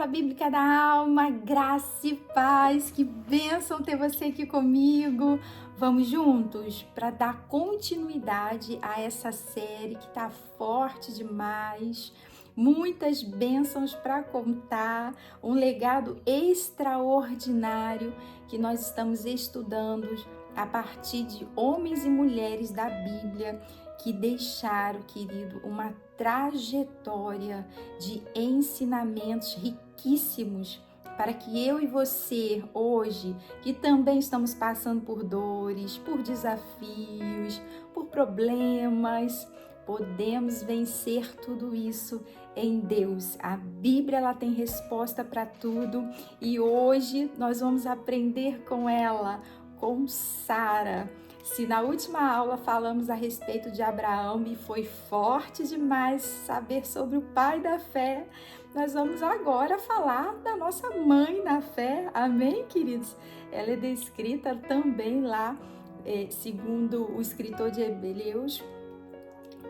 Escola Bíblica da Alma, graça e paz, que bênção ter você aqui comigo. Vamos juntos para dar continuidade a essa série que está forte demais. Muitas bênçãos para contar, um legado extraordinário que nós estamos estudando a partir de homens e mulheres da Bíblia que deixaram, querido, uma trajetória de ensinamentos riquíssimos para que eu e você hoje, que também estamos passando por dores, por desafios, por problemas, podemos vencer tudo isso em Deus. A Bíblia ela tem resposta para tudo e hoje nós vamos aprender com ela, com Sara. Se na última aula falamos a respeito de Abraão e foi forte demais saber sobre o pai da fé, nós vamos agora falar da nossa mãe na fé, amém, queridos? Ela é descrita também lá, segundo o escritor de Hebreus,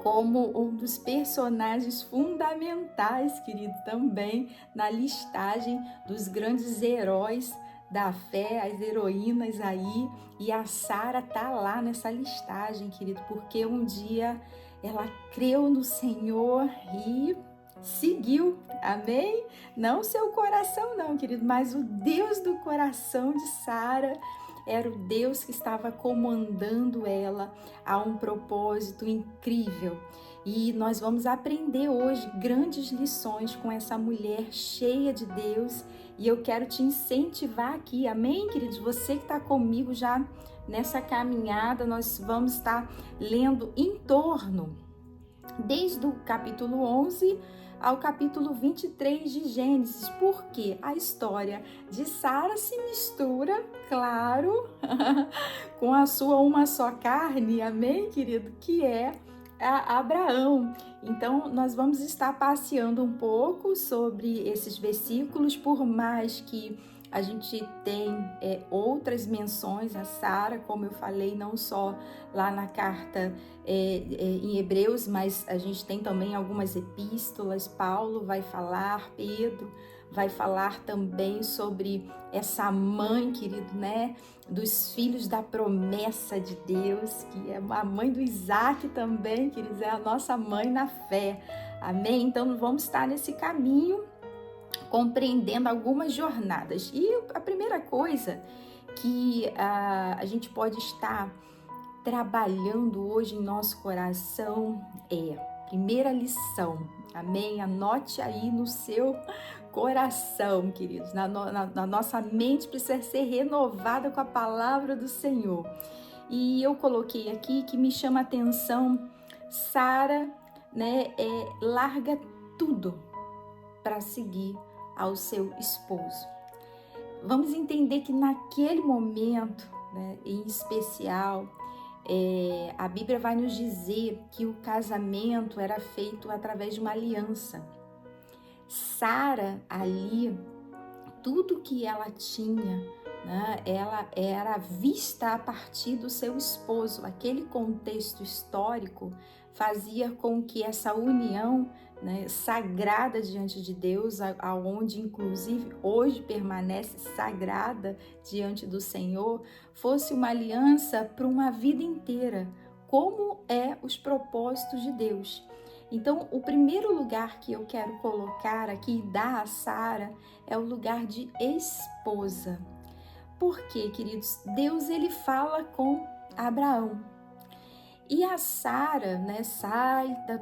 como um dos personagens fundamentais, querido, também na listagem dos grandes heróis da fé, as heroínas aí, e a Sara tá lá nessa listagem, querido, porque um dia ela creu no Senhor e seguiu, amém? Não seu coração não, querido, mas o Deus do coração de Sara era o Deus que estava comandando ela a um propósito incrível. E nós vamos aprender hoje grandes lições com essa mulher cheia de Deus. E eu quero te incentivar aqui, amém, queridos? Você que está comigo já nessa caminhada, nós vamos estar lendo em torno, desde o capítulo 11 ao capítulo 23 de Gênesis, porque a história de Sara se mistura, claro, com a sua uma só carne, amém, querido? Que é Abraão. Então, nós vamos estar passeando um pouco sobre esses versículos, por mais que a gente tem outras menções a Sara, como eu falei, não só lá na carta em Hebreus, mas a gente tem também algumas epístolas. Paulo vai falar, Pedro vai falar também sobre essa mãe, querido, né? Dos filhos da promessa de Deus, que é a mãe do Isaac também, queridos, é a nossa mãe na fé. Amém? Então, vamos estar nesse caminho, compreendendo algumas jornadas. E a primeira coisa que a gente pode estar trabalhando hoje em nosso coração primeira lição, amém? Anote aí no seu coração, queridos, na nossa mente precisa ser renovada com a palavra do Senhor. E eu coloquei aqui que me chama a atenção, Sara, né, larga tudo para seguir ao seu esposo. Vamos entender que naquele momento, né, em especial, a Bíblia vai nos dizer que o casamento era feito através de uma aliança. Sara ali, tudo que ela tinha, né, ela era vista a partir do seu esposo. Aquele contexto histórico fazia com que essa união, né, sagrada diante de Deus, aonde inclusive hoje permanece sagrada diante do Senhor, fosse uma aliança para uma vida inteira, como os propósitos de Deus. Então, o primeiro lugar que eu quero colocar aqui e dar a Sara é o lugar de esposa. Por quê, queridos? Deus, ele fala com Abraão. E a Sara, né, sai da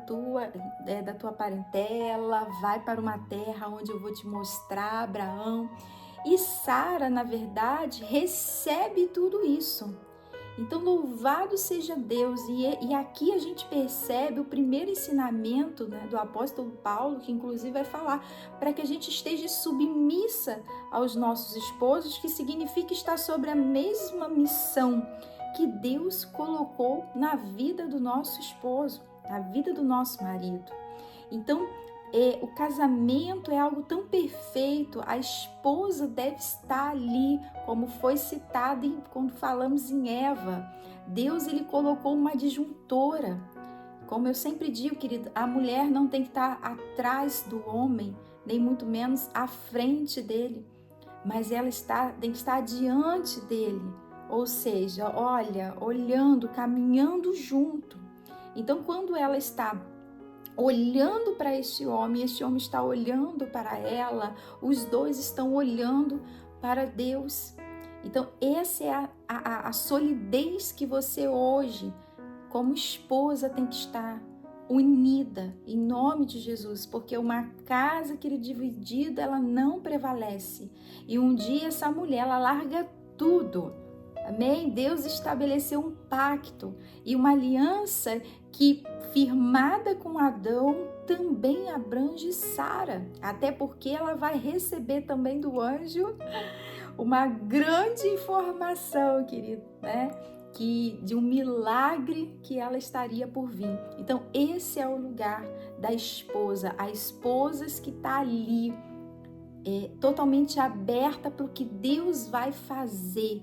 tua parentela, vai para uma terra onde eu vou te mostrar, Abraão. E Sara, na verdade, recebe tudo isso. Então, louvado seja Deus. E aqui a gente percebe o primeiro ensinamento, né, do apóstolo Paulo, que inclusive vai falar para que a gente esteja submissa aos nossos esposos, que significa estar sobre a mesma missão que Deus colocou na vida do nosso esposo, na vida do nosso marido. Então, o casamento é algo tão perfeito, a esposa deve estar ali, como foi citado quando falamos em Eva. Deus, ele colocou uma disjuntora. Como eu sempre digo, querido, a mulher não tem que estar atrás do homem, nem muito menos à frente dele, mas ela tem que estar diante dele, ou seja, olha, olhando, caminhando junto. Então, quando ela está olhando para este homem está olhando para ela, os dois estão olhando para Deus. Então, essa é a solidez que você hoje, como esposa, tem que estar unida, em nome de Jesus, porque uma casa que é dividida, ela não prevalece. E um dia essa mulher, ela larga tudo. Amém? Deus estabeleceu um pacto e uma aliança que, firmada com Adão, também abrange Sara, até porque ela vai receber também do anjo uma grande informação, querido, né? De um milagre que ela estaria por vir. Então, esse é o lugar da esposa, a esposa que está ali, totalmente aberta para o que Deus vai fazer,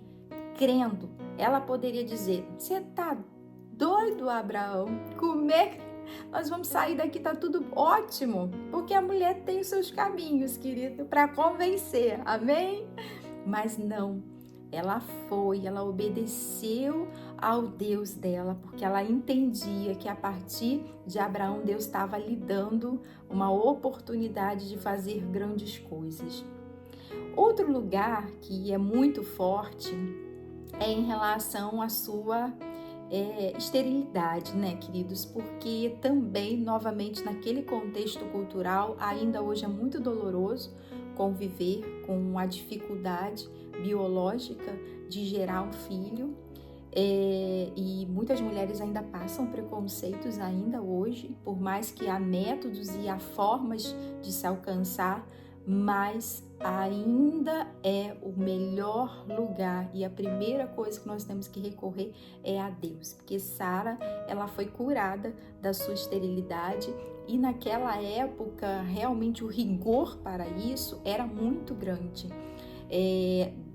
crendo. Ela poderia dizer: você tá doido, Abraão? Como é que nós vamos sair daqui? Tá tudo ótimo. Porque a mulher tem os seus caminhos, querido, para convencer. Amém? Mas não. Ela obedeceu ao Deus dela, porque ela entendia que a partir de Abraão, Deus estava lhe dando uma oportunidade de fazer grandes coisas. Outro lugar que é muito forte é em relação à sua esterilidade, né, queridos? Porque também, novamente, naquele contexto cultural, ainda hoje é muito doloroso conviver com a dificuldade biológica de gerar um filho, e muitas mulheres ainda passam preconceitos ainda hoje, por mais que há métodos e há formas de se alcançar, mas ainda é o melhor lugar e a primeira coisa que nós temos que recorrer é a Deus, porque Sara, ela foi curada da sua esterilidade e naquela época realmente o rigor para isso era muito grande.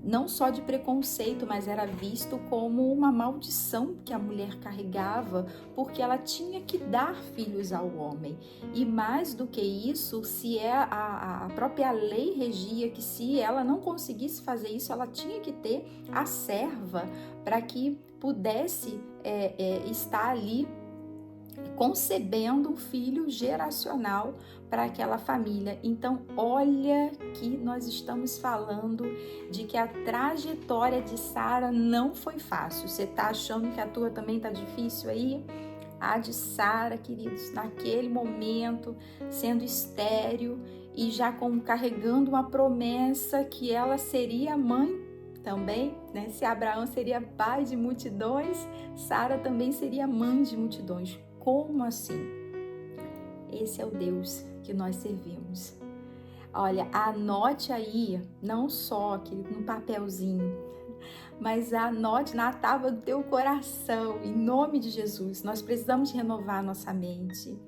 Não só de preconceito, mas era visto como uma maldição que a mulher carregava, porque ela tinha que dar filhos ao homem. E mais do que isso, se a própria lei regia que se ela não conseguisse fazer isso, ela tinha que ter a serva para que pudesse estar ali concebendo um filho geracional para aquela família. Então, olha que nós estamos falando de que a trajetória de Sara não foi fácil. Você está achando que a tua também está difícil aí? A de Sara, queridos, naquele momento, sendo estéril e já carregando uma promessa que ela seria mãe também, né? Se Abraão seria pai de multidões, Sara também seria mãe de multidões. Como assim? Esse é o Deus que nós servimos. Olha, anote aí, não só aqui no papelzinho, mas anote na tábua do teu coração, em nome de Jesus. Nós precisamos renovar nossa mente.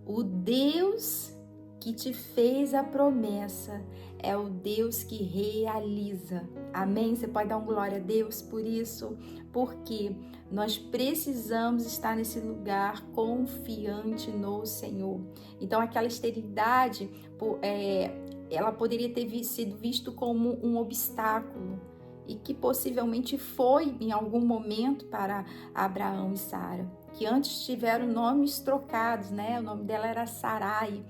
O Deus que te fez a promessa é o Deus que realiza. Amém? Você pode dar um glória a Deus por isso? Porque nós precisamos estar nesse lugar confiante no Senhor. Então, aquela esterilidade, ela poderia ter sido visto como um obstáculo e que possivelmente foi em algum momento para Abraão e Sara, que antes tiveram nomes trocados, né? O nome dela era Sarai.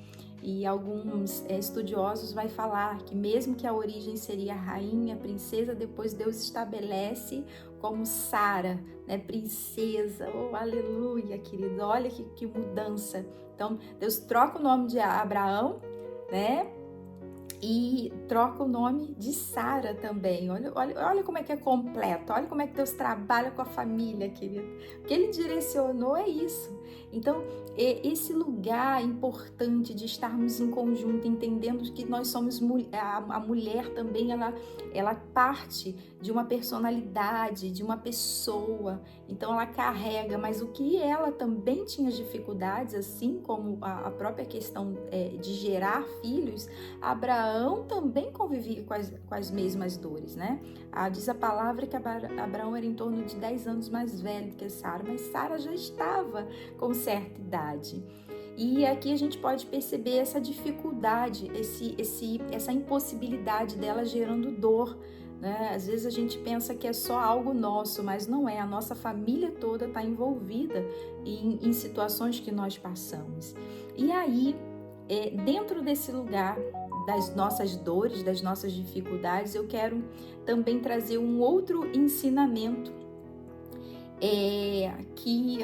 E alguns estudiosos vai falar que mesmo que a origem seria rainha, princesa, depois Deus estabelece como Sara, né, princesa. Oh, aleluia, querido, olha que mudança. Então, Deus troca o nome de Abraão, né, e troca o nome de Sara também. Olha como é que é completo, olha como é que Deus trabalha com a família, querido. O que Ele direcionou é isso. Então, esse lugar importante de estarmos em conjunto, entendendo que nós somos a mulher também, ela parte de uma personalidade, de uma pessoa, então ela carrega, mas o que ela também tinha dificuldades, assim como a própria questão de gerar filhos, Abraão também convivia com as mesmas dores, né? Diz a palavra que Abraão era em torno de 10 anos mais velho que Sara, mas Sara já estava com certa idade. E aqui a gente pode perceber essa dificuldade, essa impossibilidade dela gerando dor, né? Às vezes a gente pensa que é só algo nosso, mas não é. A nossa família toda está envolvida em situações que nós passamos. E aí, dentro desse lugar das nossas dores, das nossas dificuldades, eu quero também trazer um outro ensinamento, que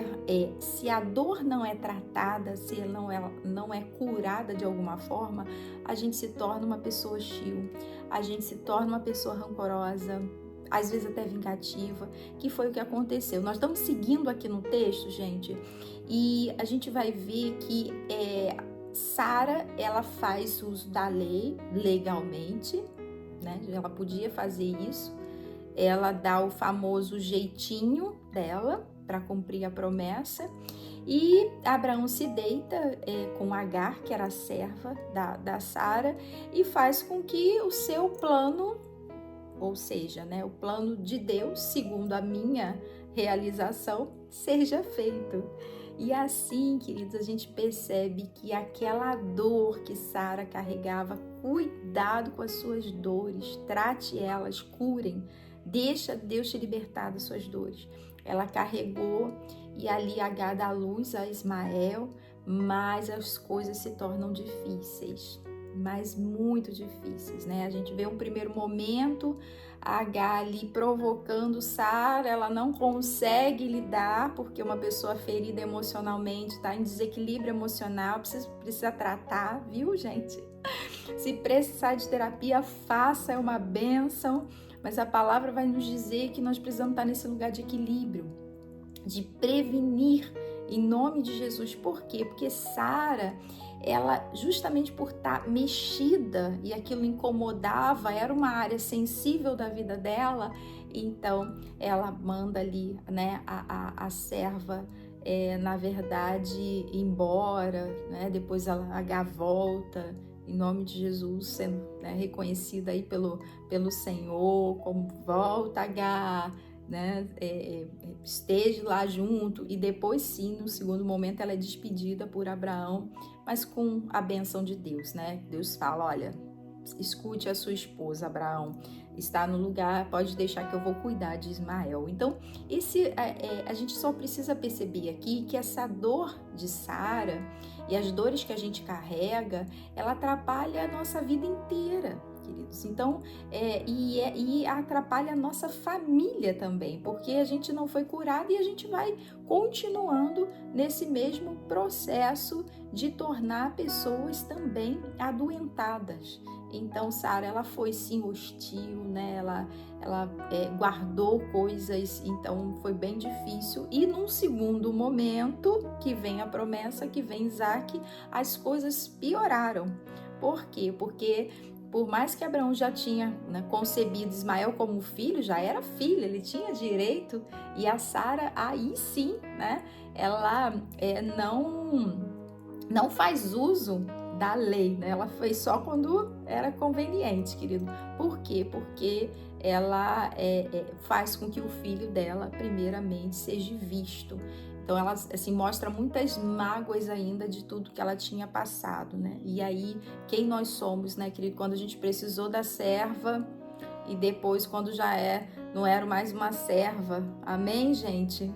se a dor não é tratada, se ela não é curada de alguma forma, a gente se torna uma pessoa hostil, a gente se torna uma pessoa rancorosa, às vezes até vingativa, que foi o que aconteceu. Nós estamos seguindo aqui no texto, gente, e a gente vai ver que Sara, ela faz uso da lei legalmente, né? Ela podia fazer isso. Ela dá o famoso jeitinho dela para cumprir a promessa, e Abraão se deita com Agar, que era a serva da Sara, e faz com que o seu plano, ou seja, né, o plano de Deus, segundo a minha realização, seja feito. E assim, queridos, a gente percebe que aquela dor que Sara carregava, cuidado com as suas dores, trate elas, curem, deixa Deus te libertar das suas dores. Ela carregou, e ali Agar dá luz a Ismael, mas as coisas se tornam difíceis, mas muito difíceis, né? A gente vê um primeiro momento, a Agar ali provocando Sara, ela não consegue lidar, porque uma pessoa ferida emocionalmente, está em desequilíbrio emocional, precisa tratar, viu, gente? Se precisar de terapia, faça, é uma bênção, mas a palavra vai nos dizer que nós precisamos estar nesse lugar de equilíbrio, de prevenir em nome de Jesus. Por quê? Porque Sara, ela, justamente por estar mexida e aquilo incomodava, era uma área sensível da vida dela, então ela manda ali, né, a serva, na verdade, embora, né, depois a Agar volta, em nome de Jesus, sendo, né, reconhecida aí pelo Senhor, como volta Agar, né, esteja lá junto, e depois sim, no segundo momento, ela é despedida por Abraão, mas com a bênção de Deus, né? Deus fala, olha, escute a sua esposa, Abraão, está no lugar, pode deixar que eu vou cuidar de Ismael. Então, a gente só precisa perceber aqui que essa dor de Sara e as dores que a gente carrega, ela atrapalha a nossa vida inteira, queridos. Então, e atrapalha a nossa família também, porque a gente não foi curado e a gente vai continuando nesse mesmo processo de tornar pessoas também adoentadas. Então, Sara, ela foi sim hostil, né? Ela guardou coisas, então foi bem difícil. E num segundo momento, que vem a promessa, que vem Isaac, as coisas pioraram. Por quê? Porque por mais que Abraão já tinha, né, concebido Ismael como filho, já era filho, ele tinha direito, e a Sara, aí sim, né? Ela não faz uso da lei, né? Ela fez só quando era conveniente, querido. Por quê? Porque ela faz com que o filho dela, primeiramente, seja visto. Então, ela assim, mostra muitas mágoas ainda de tudo que ela tinha passado, né? E aí, quem nós somos, né, querido? Quando a gente precisou da serva e depois, quando já não era mais uma serva, amém, gente?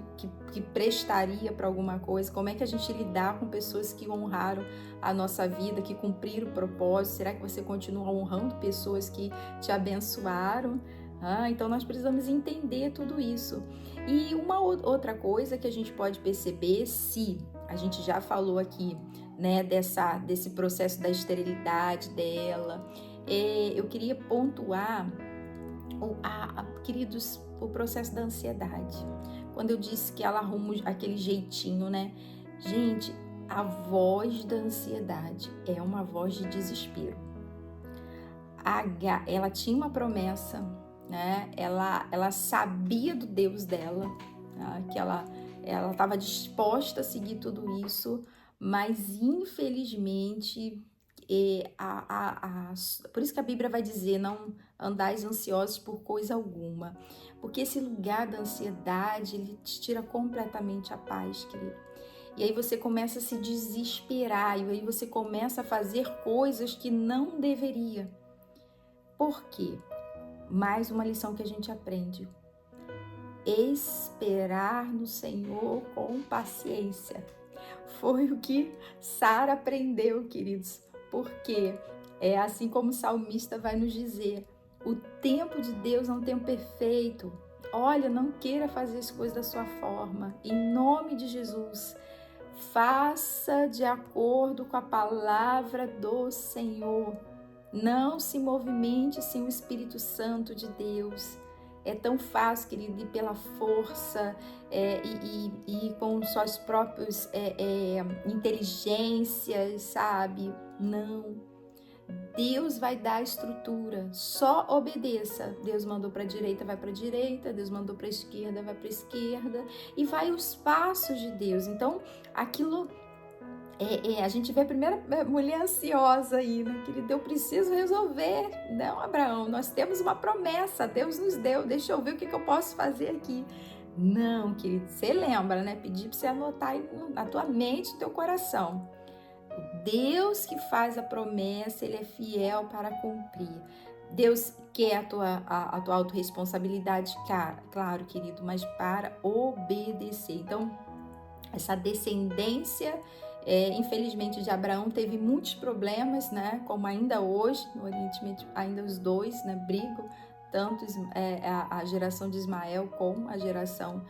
Que prestaria para alguma coisa. Como é que a gente lidar com pessoas que honraram a nossa vida, que cumpriram o propósito? Será que você continua honrando pessoas que te abençoaram? Então nós precisamos entender tudo isso. E uma outra coisa que a gente pode perceber, se a gente já falou aqui, né, desse processo da esterilidade dela, eu queria pontuar, queridos, o processo da ansiedade. Quando eu disse que ela arruma aquele jeitinho, né? Gente, a voz da ansiedade é uma voz de desespero. Ela tinha uma promessa, né? Ela sabia do Deus dela, né? Que ela estava disposta a seguir tudo isso, mas infelizmente, por isso que a Bíblia vai dizer, não andais ansiosos por coisa alguma, porque esse lugar da ansiedade, ele te tira completamente a paz, querido. E aí você começa a se desesperar, e aí você começa a fazer coisas que não deveria. Por quê? Mais uma lição que a gente aprende. Esperar no Senhor com paciência. Foi o que Sara aprendeu, queridos. Porque é assim como o salmista vai nos dizer, o tempo de Deus é um tempo perfeito. Olha, não queira fazer as coisas da sua forma. Em nome de Jesus, faça de acordo com a palavra do Senhor. Não se movimente sem o Espírito Santo de Deus. É tão fácil, querido, ir pela força e com suas próprias inteligências, sabe? Não. Deus vai dar a estrutura, só obedeça. Deus mandou para a direita, vai para a direita. Deus mandou para a esquerda, vai para a esquerda. E vai os passos de Deus. Então, aquilo... a gente vê a primeira mulher ansiosa aí, né? Querida, eu preciso resolver. Não, Abraão, nós temos uma promessa, Deus nos deu, deixa eu ver o que eu posso fazer aqui. Não, querido, você lembra, né? Pedi para você anotar aí na tua mente, no teu coração. O Deus que faz a promessa, Ele é fiel para cumprir. Deus quer a tua autorresponsabilidade, claro, querido, mas para obedecer. Então, essa descendência... infelizmente de Abraão teve muitos problemas, né? Como ainda hoje, no Oriente Médio, ainda os dois, né, brigam, tanto a geração de Ismael como a geração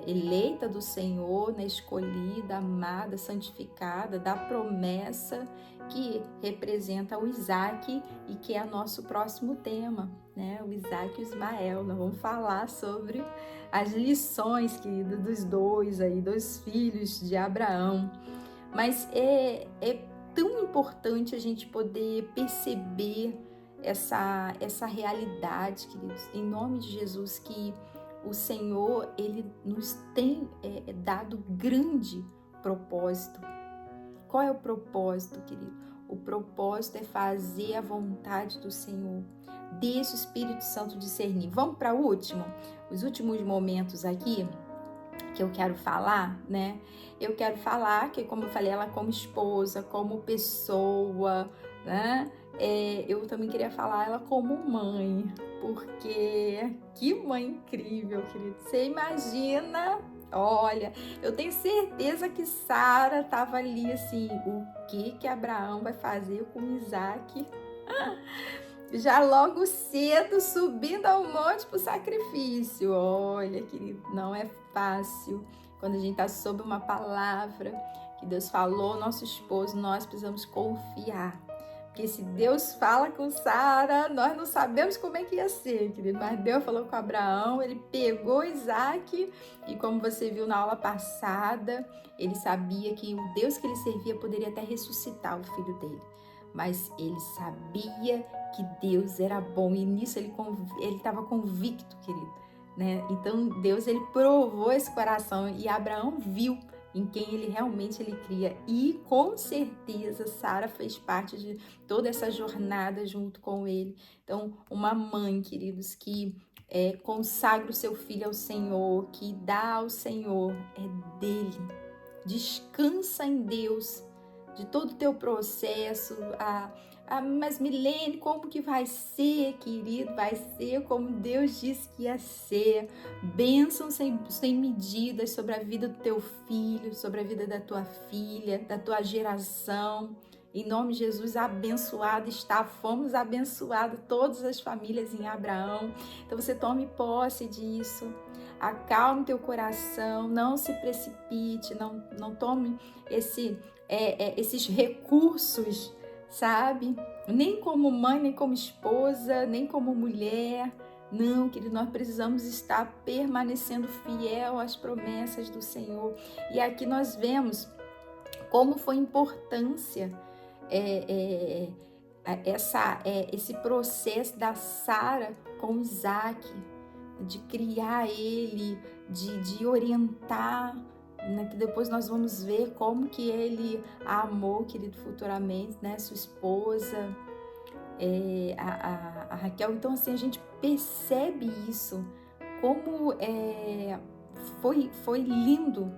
eleita do Senhor, né, escolhida, amada, santificada, da promessa que representa o Isaac e que é nosso próximo tema, né? O Isaac e o Ismael. Nós vamos falar sobre as lições, querida, dos dois filhos de Abraão. Mas é tão importante a gente poder perceber essa realidade, queridos, em nome de Jesus, que o Senhor, Ele nos tem dado grande propósito. Qual é o propósito, querido? O propósito é fazer a vontade do Senhor. Deixa o Espírito Santo discernir. Vamos para os últimos momentos aqui que eu quero falar, né? Eu quero falar que, como eu falei, ela como esposa, como pessoa, né? Eu também queria falar ela como mãe, porque que mãe incrível, querido. Você imagina, olha, eu tenho certeza que Sara estava ali assim, o que Abraão vai fazer com Isaac? Já logo cedo subindo ao monte para o sacrifício. Olha, querido, não é fácil. Quando a gente está sob uma palavra que Deus falou ao nosso esposo, nós precisamos confiar. Porque se Deus fala com Sara, nós não sabemos como é que ia ser, querido. Mas Deus falou com Abraão, ele pegou Isaac e, como você viu na aula passada, ele sabia que o Deus que ele servia poderia até ressuscitar o filho dele. Mas ele sabia que Deus era bom e nisso ele estava convicto, querido, né? Então Deus, ele provou esse coração e Abraão viu em quem ele realmente cria e com certeza Sara fez parte de toda essa jornada junto com ele. Então, uma mãe, queridos, que consagra o seu filho ao Senhor, que dá ao Senhor, é dele. Descansa em Deus de todo o teu processo. Mas Milene, como que vai ser, querido? Vai ser como Deus disse que ia ser. Bênçãos sem medidas sobre a vida do teu filho, sobre a vida da tua filha, da tua geração. Em nome de Jesus, abençoado está. Fomos abençoados, todas as famílias em Abraão. Então você tome posse disso. Acalme teu coração, não se precipite, não tome esses recursos, sabe? Nem como mãe, nem como esposa, nem como mulher. Não, querido, nós precisamos estar permanecendo fiel às promessas do Senhor. E aqui nós vemos como foi importância esse processo da Sara com Isaac, de criar ele, de orientar, né? Que depois nós vamos ver como que ele a amou, querido, futuramente, né? Sua esposa, a Raquel. Então, assim, a gente percebe isso, como foi lindo,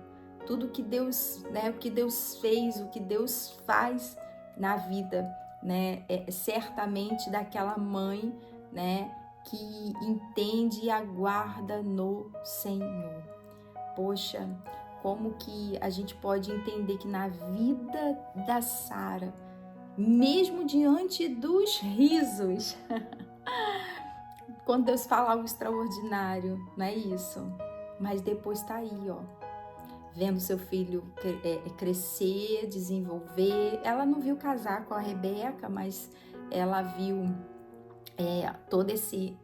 tudo que Deus, né, o que Deus fez, o que Deus faz na vida, né, certamente daquela mãe, né, que entende e aguarda no Senhor. Poxa, como que a gente pode entender que na vida da Sara, mesmo diante dos risos, quando Deus fala algo extraordinário, não é isso? Mas depois tá aí, ó, vendo seu filho crescer, desenvolver. Ela não viu casar com a Rebeca, mas ela viu todo esse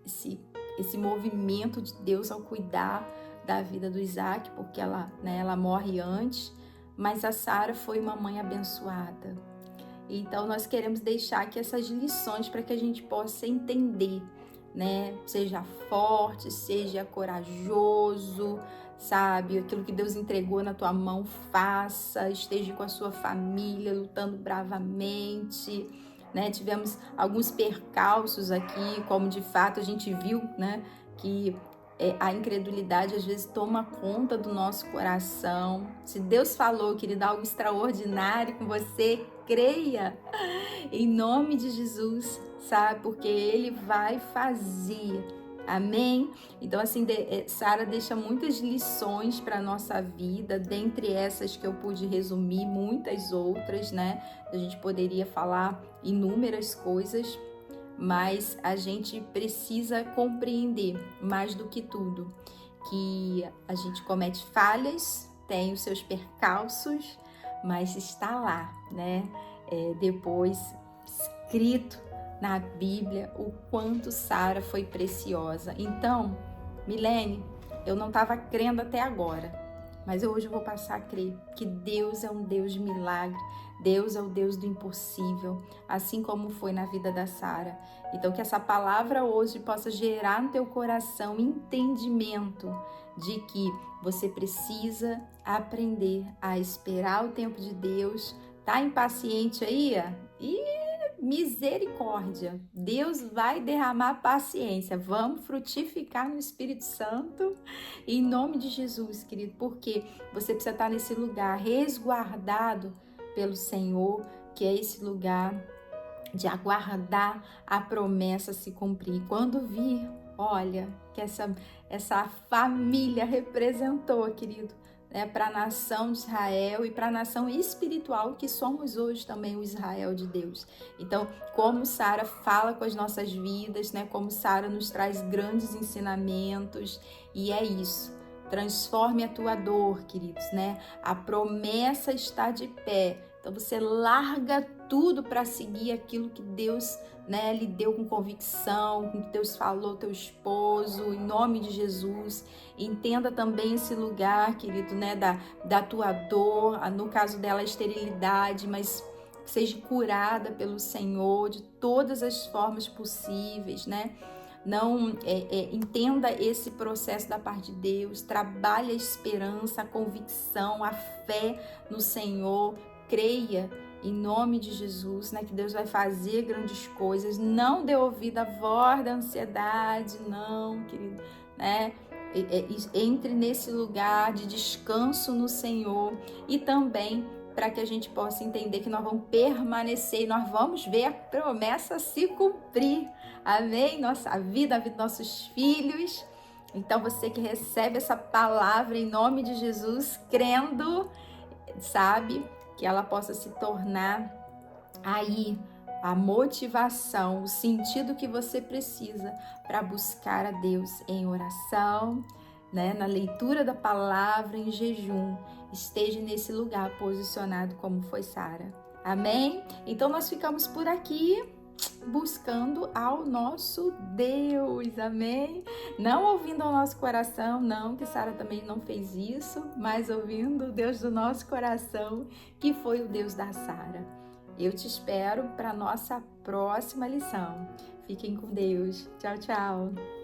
movimento de Deus ao cuidar da vida do Isaac, porque ela morre antes, mas a Sara foi uma mãe abençoada. Então nós queremos deixar aqui essas lições para que a gente possa entender, né? Seja forte, seja corajoso, sabe? Aquilo que Deus entregou na tua mão, faça, esteja com a sua família, lutando bravamente, né? Tivemos alguns percalços aqui, como de fato a gente viu, né? Que a incredulidade às vezes toma conta do nosso coração. Se Deus falou que Ele dá algo extraordinário com você, creia, em nome de Jesus, sabe? Porque Ele vai fazer, amém? Então assim, Sara deixa muitas lições para a nossa vida, dentre essas que eu pude resumir, muitas outras, né? A gente poderia falar inúmeras coisas, mas a gente precisa compreender, mais do que tudo, que a gente comete falhas, tem os seus percalços, mas está lá, né? Depois escrito na Bíblia o quanto Sara foi preciosa. Então, Milene, eu não estava crendo até agora, mas hoje eu vou passar a crer que Deus é um Deus de milagre, Deus é o Deus do impossível, assim como foi na vida da Sara. Então que essa palavra hoje possa gerar no teu coração entendimento de que você precisa aprender a esperar o tempo de Deus. Tá impaciente aí? E misericórdia, Deus vai derramar paciência. Vamos frutificar no Espírito Santo em nome de Jesus, querido, porque você precisa estar nesse lugar resguardado pelo Senhor, que é esse lugar de aguardar a promessa se cumprir. Quando vir, olha, que essa família representou, querido, né, para a nação de Israel e para a nação espiritual que somos hoje também, o Israel de Deus. Então, como Sara fala com as nossas vidas, né, como Sara nos traz grandes ensinamentos, e é isso. Transforme a tua dor, queridos, né? A promessa está de pé. Então você larga tudo para seguir aquilo que Deus, né, lhe deu com convicção, com que Deus falou, teu esposo, em nome de Jesus. Entenda também esse lugar, querido, né, da tua dor, no caso dela a esterilidade, mas seja curada pelo Senhor de todas as formas possíveis, né? Não entenda esse processo da parte de Deus, trabalhe a esperança, a convicção, a fé no Senhor, creia em nome de Jesus, né, que Deus vai fazer grandes coisas. Não dê ouvido à voz da ansiedade, não, querido, né? Entre nesse lugar de descanso no Senhor e também para que a gente possa entender que nós vamos permanecer e nós vamos ver a promessa se cumprir. Amém? Nossa vida, a vida dos nossos filhos. Então você que recebe essa palavra em nome de Jesus, crendo, sabe, que ela possa se tornar aí a motivação, o sentido que você precisa para buscar a Deus em oração, né, na leitura da palavra, em jejum. Esteja nesse lugar posicionado como foi Sara. Amém? Então nós ficamos por aqui buscando ao nosso Deus, amém? Não ouvindo ao nosso coração, não, que Sara também não fez isso, mas ouvindo o Deus do nosso coração, que foi o Deus da Sara. Eu te espero para a nossa próxima lição. Fiquem com Deus. Tchau, tchau.